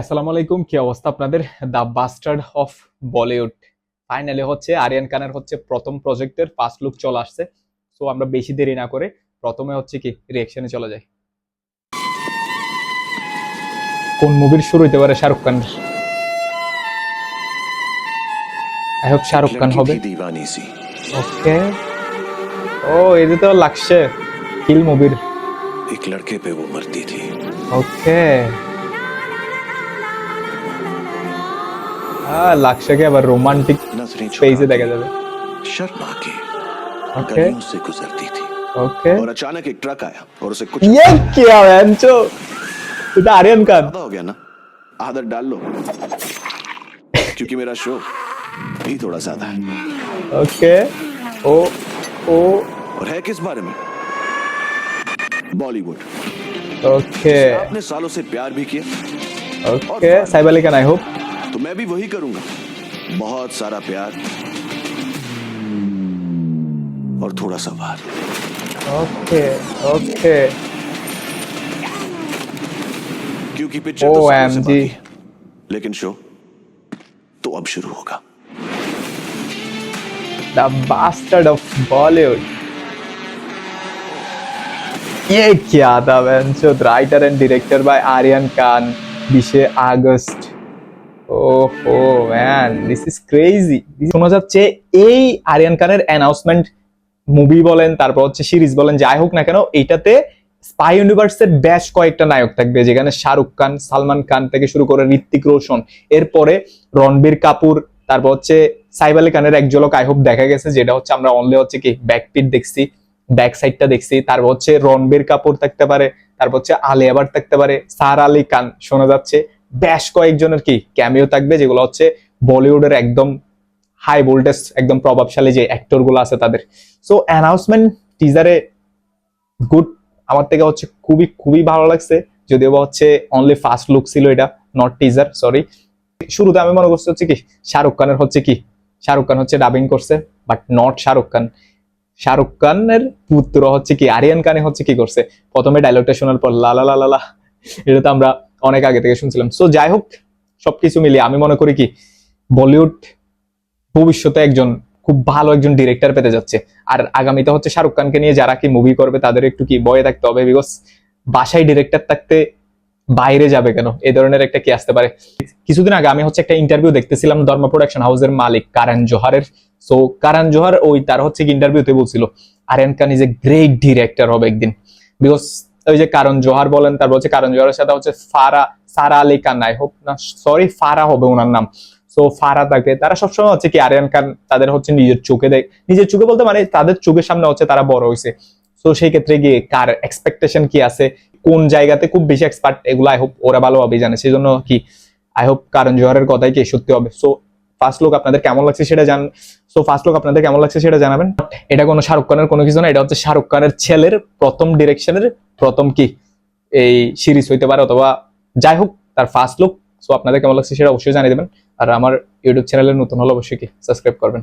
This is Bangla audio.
আসসালামু আলাইকুম, কি অবস্থা আপনাদের? The bastard of Bollywood finally হচ্ছে আরিয়ান খানের হচ্ছে প্রথম প্রজেক্টের ফার্স্ট লুক চলে আসছে। সো আমরা বেশি দেরি না করে প্রথমে হচ্ছে কি রিঅ্যাকশনে চলে যাই। কোন মুভির শুরু হইতে পারে? শাহরুখ খান। আই হোপ एक শাহরুখ খান लड़की হবে। थी दीवानी सी। ওকে, ও এটা তো লাগছে কিল মুভির। एक लड़के पे वो मरती थी। ওকে, লাগছে কি আবার রোমান্টিক नजरें স্পেসে झुका দেখা के যাবে। शर्मा के ওকে गलियों से गुजरती थी ওকে, और अचानक एक ट्रक आया और उसे कुछ ये क्या बेंचो, এটা আরিয়ান খান। ज्यादा हो गया ना। आदत डाल लो क्योंकि मेरा शो भी थोड़ा ज्यादा है। ओके, ओ ओ और है किस बारे में? बॉलीवुड। ओके आपने सालों से प्यार भी किया okay, Saif Ali Khan. I hope तो मैं भी वही करूंगा। बहुत सारा प्यार और थोड़ा सा वार। Okay okay. क्योंकि पिक्चर तो सालों से OMG, बाकी है, लेकिन शो तो अब शुरू होगा। The bastard of Bollywood. ये क्या था बेंचो? Writer and director by Aryan Khan, 20 August. ওহো ম্যান, দিস ইজ ক্রেজি। শোনা যাচ্ছে এই আরিয়ান খানের অ্যানাউন্সমেন্ট মুভি বলেন, তারপর হচ্ছে সিরিজ বলেন, যাই হোক না কেন, এইটাতে স্পাই ইউনিভার্সের বেশ কয়েকটা নায়ক থাকবে, যেখানে শাহরুখ খান, সালমান খান থেকে শুরু করে ঋত্বিক রোশন, এরপরে রণবীর কাপুর, তারপর হচ্ছে সাইব আলী খানের এক ঝলক আই হোপ দেখা গেছে, যেটা হচ্ছে আমরা অনলি হচ্ছে কি ব্যাকপিট দেখছি, ব্যাক সাইডটা দেখছি। তারপর হচ্ছে রণবীর কাপুর থাকতে পারে, তারপর হচ্ছে আলিয়া ভাট থাকতে পারে, সারা আলী খান শোনা যাচ্ছে। বেশ কয়েকজনের কি ক্যামিও থাকবে, যেগুলো হচ্ছে বলিউডের একদম হাই ভোল্টেজ, একদম প্রভাবশালী যে অ্যাক্টর গুলো আছে তাদের। সো অ্যানাউন্সমেন্ট টিজারে গুড, আমার থেকে হচ্ছে খুবই খুবই ভালো লাগছে। যদিও বা হচ্ছে অনলি ফার্স্ট লুক ছিল এটা, নট টিজার, সরি। শুরুতে আমি মনে করছি হচ্ছে কি শাহরুখ খানের হচ্ছে কি, শাহরুখ খান হচ্ছে ডাবিং করছে, বাট নট শাহরুখ খান। শাহরুখ খানের পুত্র হচ্ছে কি আরিয়ান খানে হচ্ছে কি করছে, প্রথমে ডায়লগটা শোনার পর লা লা লা লা লা, এটা তো আমরা অনেক আগে থেকে শুনছিলাম। সো যাই হোক, সবকিছু মিলিয়ে আমি মনে করি কি বলিউড ভবিষ্যতে একজন খুব ভালো একজন ডিরেক্টর পেতে যাচ্ছে। আর আগামীতে হচ্ছে শাহরুখ খানকে নিয়ে যারা কি মুভি করবে তাদের একটু কি ভয়ে থাকতে হবে, বিকজ বাসায় ডিরেক্টর থাকতে বাইরে যাবে কেন, এই ধরনের একটা কি আসতে পারে। কিছুদিন আগে আমি হচ্ছে একটা ইন্টারভিউ দেখতেছিলাম ধর্ম প্রোডাকশন হাউসের মালিক কারণ জোহারের। সো কারণ জোহার ওই তার হচ্ছে কি ইন্টারভিউতে বলছিল আরিয়ান খান ইজ এ গ্রেট ডিরেক্টর হবে একদিন, বিকজ ওই যে কারণ জোহার বলেন, তারপর হচ্ছে কারণ জোহারের সাথে হচ্ছে সারা আলী খান, আই হোপ না, সরি ফারা হবে ওনার নাম। সো ফারা থাকে, তারা সবসময় হচ্ছে কি আরিয়ান খান তাদের হচ্ছে নিজের চোখে দেখ, নিজের চোখে বলতে মানে তাদের চোখের সামনে হচ্ছে তারা বড় হয়েছে। সো সেই ক্ষেত্রে গিয়ে কার এক্সপেকটেশন কি আছে, কোন জায়গাতে খুব বেশি এক্সপার্ট, এগুলো আই হোপ ওরা ভালোভাবে জানে। সেই জন্য কি আই হোপ কারণ জোহারের কথাই কি সত্যি হবে। সো ফার্স্ট লুক আপনাদের কেমন লাগছে সেটা জানাবেন। এটা কোনো শাহরুখ খানের কোনো কিছু না, এটা হচ্ছে শাহরুখ খানের ছেলের প্রথম ডিরেকশনের প্রথম কি এই সিরিজ হইতে পারে, অথবা যাই হোক তার ফার্স্ট লুক। সো আপনাদের কেমন লাগছে সেটা অবশ্যই জানিয়ে দেবেন। আর আমার ইউটিউব চ্যানেলে নতুন হলে অবশ্যই কি সাবস্ক্রাইব করবেন।